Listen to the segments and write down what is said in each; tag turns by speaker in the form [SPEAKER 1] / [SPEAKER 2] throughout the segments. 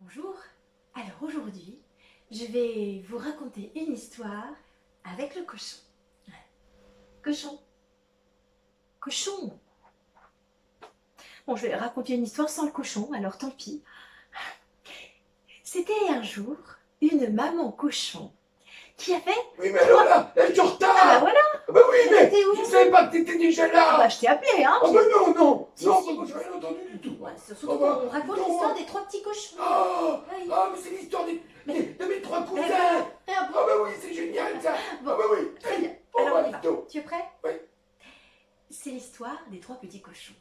[SPEAKER 1] Bonjour, alors aujourd'hui, je vais vous raconter une histoire avec le cochon. Cochon, cochon. Bon, je vais raconter une histoire sans le cochon, alors tant pis. C'était un jour une maman cochon qui avait...
[SPEAKER 2] Oui, mais alors là, je suis en retard.
[SPEAKER 1] Ah bah voilà.
[SPEAKER 2] Ah bah oui, mais
[SPEAKER 1] T'étais où?
[SPEAKER 2] je savais pas que t'étais déjà là.
[SPEAKER 1] Ah bah je t'ai appelé, hein.
[SPEAKER 2] Ah bah non, non,
[SPEAKER 1] Si,
[SPEAKER 2] non,
[SPEAKER 1] si.
[SPEAKER 2] moi j'ai rien entendu du tout.
[SPEAKER 1] Ouais, surtout
[SPEAKER 2] Ah bah,
[SPEAKER 1] qu'on raconte
[SPEAKER 2] non,
[SPEAKER 1] l'histoire
[SPEAKER 2] moi.
[SPEAKER 1] des trois petits cochons.
[SPEAKER 2] Ah,
[SPEAKER 1] Oui.
[SPEAKER 2] ah, mais c'est l'histoire de mes trois cousins.
[SPEAKER 1] Ah bon.
[SPEAKER 2] Ah bah oui, c'est génial ça.
[SPEAKER 1] Bon,
[SPEAKER 2] Ah bah oui.
[SPEAKER 1] très bien.
[SPEAKER 2] Bon,
[SPEAKER 1] Alors
[SPEAKER 2] bah,
[SPEAKER 1] on y va.
[SPEAKER 2] plutôt.
[SPEAKER 1] Tu es prêt?
[SPEAKER 2] Oui.
[SPEAKER 1] C'est l'histoire des trois petits cochons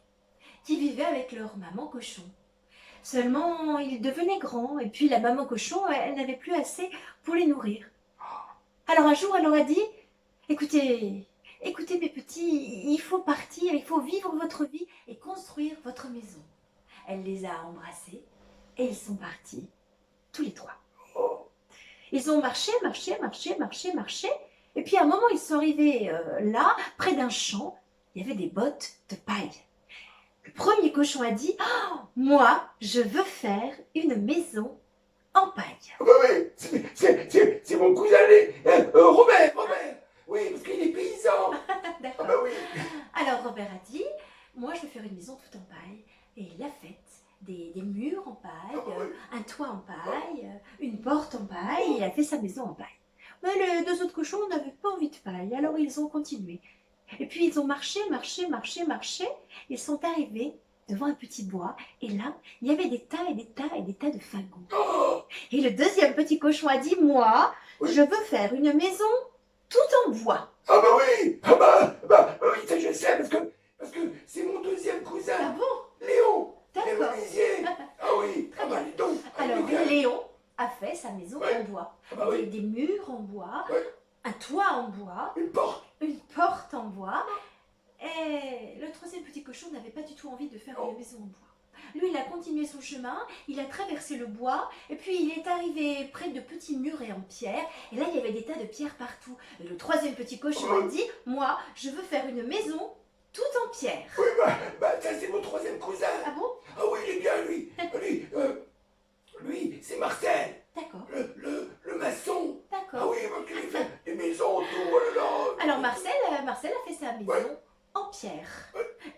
[SPEAKER 1] qui vivaient avec leur maman cochon. Seulement, ils devenaient grands et puis la maman cochon, elle n'avait plus assez pour les nourrir. Alors un jour, elle leur a dit « Écoutez mes petits, il faut partir, il faut vivre votre vie et construire votre maison. » Elle les a embrassés et ils sont partis, tous les trois. Ils ont marché, et puis à un moment, ils sont arrivés là, près d'un champ, il y avait des bottes de paille. Le premier cochon a dit oh, « Moi, je veux faire une maison en paille. »
[SPEAKER 2] Ah bah oui, c'est mon cousin Robert. Oui, parce qu'il est paysan. Ah
[SPEAKER 1] D'accord.
[SPEAKER 2] bah oui.
[SPEAKER 1] Alors Robert a dit « Moi, je veux faire une maison toute en paille. » Et il a fait des murs en paille, un toit en paille, une porte en paille. Il a fait sa maison en paille. Mais les deux autres cochons n'avaient pas envie de paille, alors ils ont continué. Et puis ils ont marché. Ils sont arrivés devant un petit bois. Et là, il y avait des tas de fagots.
[SPEAKER 2] Oh,
[SPEAKER 1] Et le deuxième petit cochon a dit « Moi,
[SPEAKER 2] oui.
[SPEAKER 1] je veux faire une maison tout en bois. »
[SPEAKER 2] Ah bah oui. Ah bah oui, ça je sais, parce que c'est mon deuxième cousin.
[SPEAKER 1] Ah bon?
[SPEAKER 2] Léon.
[SPEAKER 1] D'accord.
[SPEAKER 2] Léon. Ah oui.
[SPEAKER 1] Très
[SPEAKER 2] Ah bah
[SPEAKER 1] bien.
[SPEAKER 2] dis donc.
[SPEAKER 1] Alors
[SPEAKER 2] Lucas.
[SPEAKER 1] Léon a fait sa maison
[SPEAKER 2] Ouais.
[SPEAKER 1] en bois.
[SPEAKER 2] Ah bah oui.
[SPEAKER 1] Des murs en bois,
[SPEAKER 2] Ouais.
[SPEAKER 1] un toit en bois,
[SPEAKER 2] Une porte.
[SPEAKER 1] une porte en bois. Et le troisième petit cochon n'avait pas du tout envie de faire une maison en bois. Lui, il a continué son chemin, il a traversé le bois, et puis il est arrivé près de petits murs et en pierre, et là, il y avait des tas de pierres partout. Et le troisième petit cochon a dit, moi, je veux faire une maison toute en pierre.
[SPEAKER 2] Oui, bah ça c'est mon troisième cousin.
[SPEAKER 1] Ah bon?
[SPEAKER 2] Ah oui, il est bien lui. Lui, c'est Marcel.
[SPEAKER 1] D'accord,
[SPEAKER 2] Le maçon. Ah
[SPEAKER 1] d'accord.
[SPEAKER 2] oui, qui lui fait des maisons, tout. Oh là là.
[SPEAKER 1] Alors Marcel a fait sa maison
[SPEAKER 2] Ouais.
[SPEAKER 1] en pierre.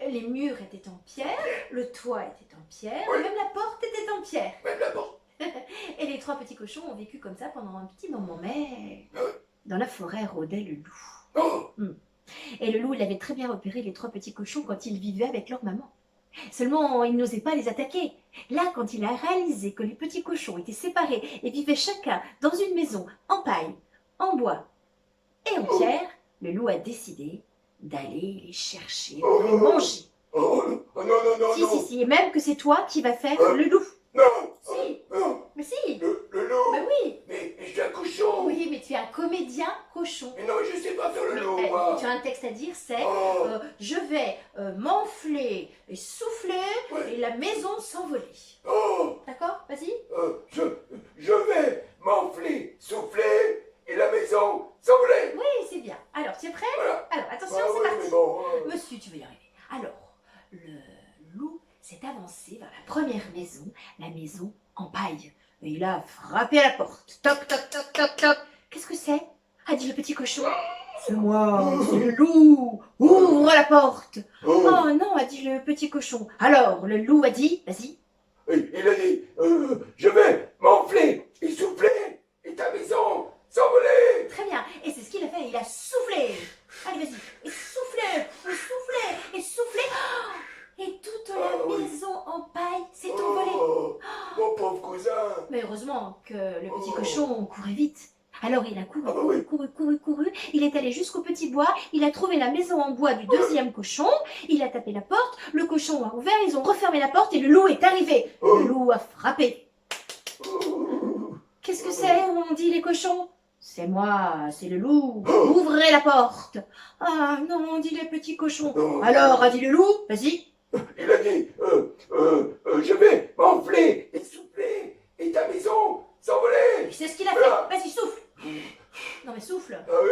[SPEAKER 1] Les murs étaient en pierre, le toit était en pierre,
[SPEAKER 2] Ouais.
[SPEAKER 1] même la porte était en pierre.
[SPEAKER 2] Même la porte.
[SPEAKER 1] Et les trois petits cochons ont vécu comme ça pendant un petit moment, mais
[SPEAKER 2] Ah ouais.
[SPEAKER 1] dans la forêt rôdait le loup.
[SPEAKER 2] Oh.
[SPEAKER 1] Et le loup, il avait très bien repéré les trois petits cochons quand ils vivaient avec leur maman. Seulement, il n'osait pas les attaquer. Là, quand il a réalisé que les petits cochons étaient séparés et vivaient chacun dans une maison en paille, en bois et en pierre, le loup a décidé d'aller les chercher pour les manger.
[SPEAKER 2] Oh non.
[SPEAKER 1] Si, et même que c'est toi qui vas faire le loup.
[SPEAKER 2] Non.
[SPEAKER 1] Si.
[SPEAKER 2] Non.
[SPEAKER 1] Mais si,
[SPEAKER 2] Le loup.
[SPEAKER 1] mais oui.
[SPEAKER 2] Mais je suis un cochon.
[SPEAKER 1] Oui, mais tu es un comédien cochon.
[SPEAKER 2] Mais non, mais je sais pas faire le loup,
[SPEAKER 1] Eh,
[SPEAKER 2] moi.
[SPEAKER 1] tu as un texte à dire, c'est
[SPEAKER 2] Oh.
[SPEAKER 1] je vais m'enfler et souffler
[SPEAKER 2] Ouais.
[SPEAKER 1] et la maison s'envoler.
[SPEAKER 2] Oh.
[SPEAKER 1] D'accord? Vas-y.
[SPEAKER 2] Je vais m'enfler, souffler et la maison s'envoler.
[SPEAKER 1] Oui, c'est bien. Alors, tu es prêt?
[SPEAKER 2] Voilà.
[SPEAKER 1] Alors, attention,
[SPEAKER 2] Ah
[SPEAKER 1] c'est
[SPEAKER 2] oui,
[SPEAKER 1] parti.
[SPEAKER 2] mais bon.
[SPEAKER 1] Monsieur, tu vas y arriver. Alors, le loup s'est avancé vers la première maison, la maison en paille. Et il a frappé à la porte. Toc, toc, toc, toc, toc. Qu'est-ce que c'est? A dit le petit cochon. C'est moi, c'est le loup. Ouvre la porte.
[SPEAKER 2] Oh.
[SPEAKER 1] Oh non, a dit le petit cochon. Alors, le loup a dit, vas-y.
[SPEAKER 2] Il a dit, je vais m'enfler et souffler et ta maison s'envoler.
[SPEAKER 1] Très bien. Et c'est ce qu'il a fait. Il a soufflé. Allez, vas-y. Et soufflé, et soufflé. Oh, et toute la maison en paille s'est envolée.
[SPEAKER 2] Oh, mon pauvre cousin.
[SPEAKER 1] Mais heureusement que le petit cochon courait vite. Alors il a
[SPEAKER 2] Ah bah oui.
[SPEAKER 1] couru. Il est allé jusqu'au petit bois. Il a trouvé la maison en bois du deuxième cochon. Il a tapé la porte. Le cochon a ouvert. Ils ont refermé la porte et le loup est arrivé. Le loup a frappé. Qu'est-ce que c'est? On dit les cochons. C'est moi, c'est le loup. Ouvrez la porte. Ah non, on dit les petits cochons.
[SPEAKER 2] Non.
[SPEAKER 1] Alors, a dit le loup, vas-y.
[SPEAKER 2] Il a dit, je vais m'enfler et souffler et ta maison s'envoler.
[SPEAKER 1] C'est ce qu'il a fait.
[SPEAKER 2] Voilà.
[SPEAKER 1] Vas-y, souffle. Non mais souffle.
[SPEAKER 2] Ah oui,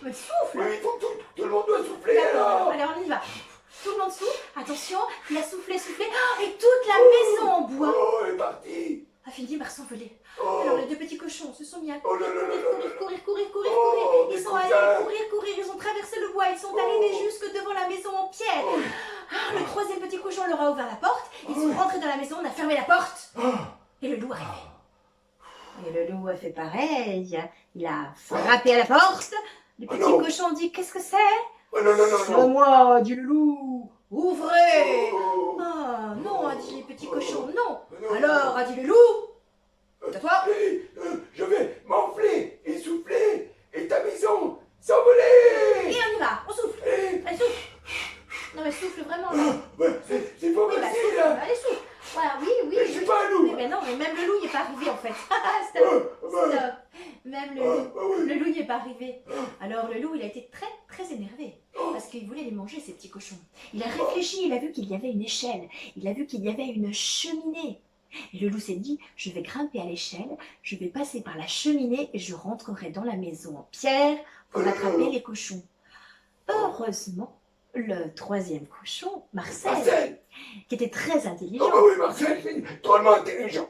[SPEAKER 1] Mais souffle.
[SPEAKER 2] mais il faut que tout le monde doit souffler alors.
[SPEAKER 1] Allez, on y va. Tout le monde souffle. Attention, il a soufflé. Oh, et toute la maison en bois
[SPEAKER 2] Oh, elle est partie.
[SPEAKER 1] a fini s'envoler.
[SPEAKER 2] Oh,
[SPEAKER 1] Alors les deux petits cochons se sont mis à
[SPEAKER 2] oh là là là là là.
[SPEAKER 1] courir.
[SPEAKER 2] Oh,
[SPEAKER 1] Ils
[SPEAKER 2] mes
[SPEAKER 1] sont
[SPEAKER 2] cousins.
[SPEAKER 1] allés courir. Ils ont traversé le bois. Ils sont
[SPEAKER 2] Oh.
[SPEAKER 1] arrivés jusque devant la maison en pierre.
[SPEAKER 2] Oh,
[SPEAKER 1] Ah, le troisième petit cochon leur a ouvert la porte. Ils
[SPEAKER 2] Oh.
[SPEAKER 1] sont rentrés dans la maison. On a fermé la porte.
[SPEAKER 2] oh.
[SPEAKER 1] Et le loup arrive. Et le loup a fait pareil. Il a frappé à la porte. Le
[SPEAKER 2] Oh
[SPEAKER 1] petit
[SPEAKER 2] non.
[SPEAKER 1] cochon dit: qu'est-ce que c'est?
[SPEAKER 2] Oh non, non, non,
[SPEAKER 1] C'est
[SPEAKER 2] non.
[SPEAKER 1] moi, dit le loup. Ouvrez.
[SPEAKER 2] Oh.
[SPEAKER 1] Ah non, a dit le petit cochon. Non.
[SPEAKER 2] Non.
[SPEAKER 1] Alors, a dit le loup. C'est à toi.
[SPEAKER 2] Je vais m'enfler et souffler et ta maison s'envoler.
[SPEAKER 1] Et on y va. On souffle.
[SPEAKER 2] Et-
[SPEAKER 1] Allez, souffle. Non mais souffle vraiment. là.
[SPEAKER 2] Ouais, c'est pas
[SPEAKER 1] Oui, bah,
[SPEAKER 2] facile,
[SPEAKER 1] souffle.
[SPEAKER 2] là.
[SPEAKER 1] Allez, souffle. Voilà, oui.
[SPEAKER 2] Je suis pas un loup.
[SPEAKER 1] Oui, mais non, mais même le loup n'y est pas arrivé en fait. Stop.
[SPEAKER 2] Bah,
[SPEAKER 1] Stop. Même le
[SPEAKER 2] ah,
[SPEAKER 1] loup.
[SPEAKER 2] bah oui.
[SPEAKER 1] Le loup n'y est pas arrivé. Alors le loup, il a été très énervé parce qu'il voulait les manger, ces petits cochons. Il a réfléchi, il a vu qu'il y avait une échelle, il a vu qu'il y avait une cheminée. Et le loup s'est dit: je vais grimper à l'échelle, je vais passer par la cheminée et je rentrerai dans la maison en pierre pour attraper les cochons. Heureusement, le troisième cochon,
[SPEAKER 2] Marcel.
[SPEAKER 1] qui était très intelligent,
[SPEAKER 2] Oh bah oui, Marcel, c'est drôlement intelligent.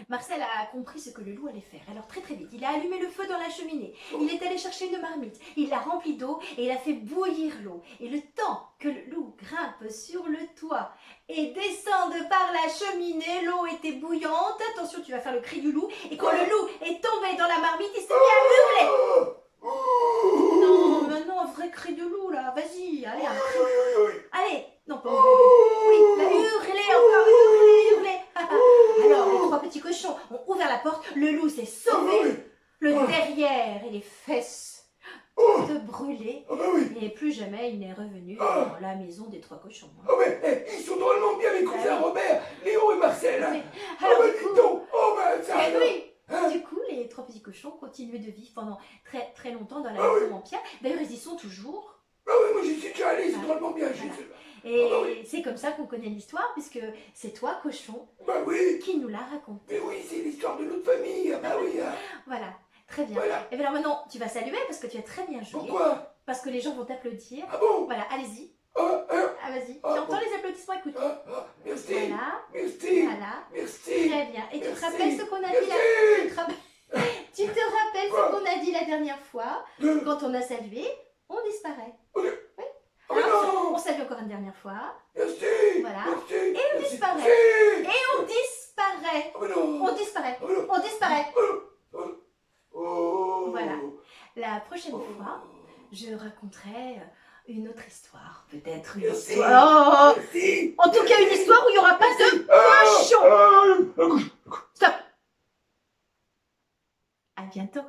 [SPEAKER 1] Marcel a compris ce que le loup allait faire. Alors très vite, il a allumé le feu dans la cheminée. Il est allé chercher une marmite. Il l'a remplie d'eau et il a fait bouillir l'eau. Et le temps que le loup grimpe sur le toit et descende par la cheminée, l'eau était bouillante. Attention, tu vas faire le cri du loup. Et quand le loup est tombé dans la marmite, il s'est mis à hurler. Non, mais non, un vrai cri de loup là. Vas-y, allez, un cri. Allez, non, pas oui, il a hurlé encore, hurlé. Alors, les trois petits cochons ont ouvert la porte, le loup s'est sauvé, le derrière et les fesses toutes brûlées, et plus jamais il n'est revenu dans la maison des trois cochons.
[SPEAKER 2] Oh mais ils sont drôlement bien, mes cousins Robert, Léo et Marcel. Hein.
[SPEAKER 1] Oui.
[SPEAKER 2] Oh
[SPEAKER 1] Alors,
[SPEAKER 2] bah
[SPEAKER 1] du
[SPEAKER 2] dis
[SPEAKER 1] coup,
[SPEAKER 2] donc, oh bah ça alors.
[SPEAKER 1] oui.
[SPEAKER 2] Hein?
[SPEAKER 1] Du coup, les trois petits cochons continuaient de vivre pendant très longtemps dans la
[SPEAKER 2] Ah oui.
[SPEAKER 1] maison en pierre. D'ailleurs, ils y sont toujours.
[SPEAKER 2] Ah oui, moi j'y suis déjà allé, c'est drôlement bien.
[SPEAKER 1] Et
[SPEAKER 2] Ah bah oui.
[SPEAKER 1] c'est comme ça qu'on connaît l'histoire, puisque c'est toi, cochon,
[SPEAKER 2] Bah oui,
[SPEAKER 1] qui nous l'a raconté.
[SPEAKER 2] mais oui, c'est l'histoire de notre famille. Ah bah oui, hein.
[SPEAKER 1] Voilà, très bien.
[SPEAKER 2] Voilà.
[SPEAKER 1] Et bien alors maintenant, tu vas saluer parce que tu as très bien joué.
[SPEAKER 2] Pourquoi?
[SPEAKER 1] Parce que les gens vont t'applaudir.
[SPEAKER 2] Ah bon?
[SPEAKER 1] Voilà, allez-y.
[SPEAKER 2] Ah,
[SPEAKER 1] Ah, vas-y.
[SPEAKER 2] Ah,
[SPEAKER 1] Tu entends
[SPEAKER 2] bon.
[SPEAKER 1] les applaudissements, écoute.
[SPEAKER 2] merci,
[SPEAKER 1] Voilà,
[SPEAKER 2] merci,
[SPEAKER 1] voilà.
[SPEAKER 2] merci.
[SPEAKER 1] Très bien. Et tu te
[SPEAKER 2] Merci.
[SPEAKER 1] rappelles ce qu'on a dit tu te rappelles
[SPEAKER 2] Quoi?
[SPEAKER 1] ce qu'on a dit la dernière fois?
[SPEAKER 2] Deux.
[SPEAKER 1] Quand on a salué, on disparaît.
[SPEAKER 2] Oh mais
[SPEAKER 1] Alors, on
[SPEAKER 2] non.
[SPEAKER 1] salue encore une dernière fois.
[SPEAKER 2] Merci,
[SPEAKER 1] Voilà.
[SPEAKER 2] merci.
[SPEAKER 1] Et on
[SPEAKER 2] merci,
[SPEAKER 1] disparaît.
[SPEAKER 2] merci.
[SPEAKER 1] Et on disparaît.
[SPEAKER 2] Oh mais non.
[SPEAKER 1] On disparaît.
[SPEAKER 2] Oh non.
[SPEAKER 1] On disparaît.
[SPEAKER 2] Oh.
[SPEAKER 1] Voilà. La prochaine fois, je raconterai une autre histoire. Peut-être une
[SPEAKER 2] Merci.
[SPEAKER 1] histoire. Oh,
[SPEAKER 2] Merci.
[SPEAKER 1] en tout cas, une histoire où il n'y aura pas de cochon. Stop. À bientôt.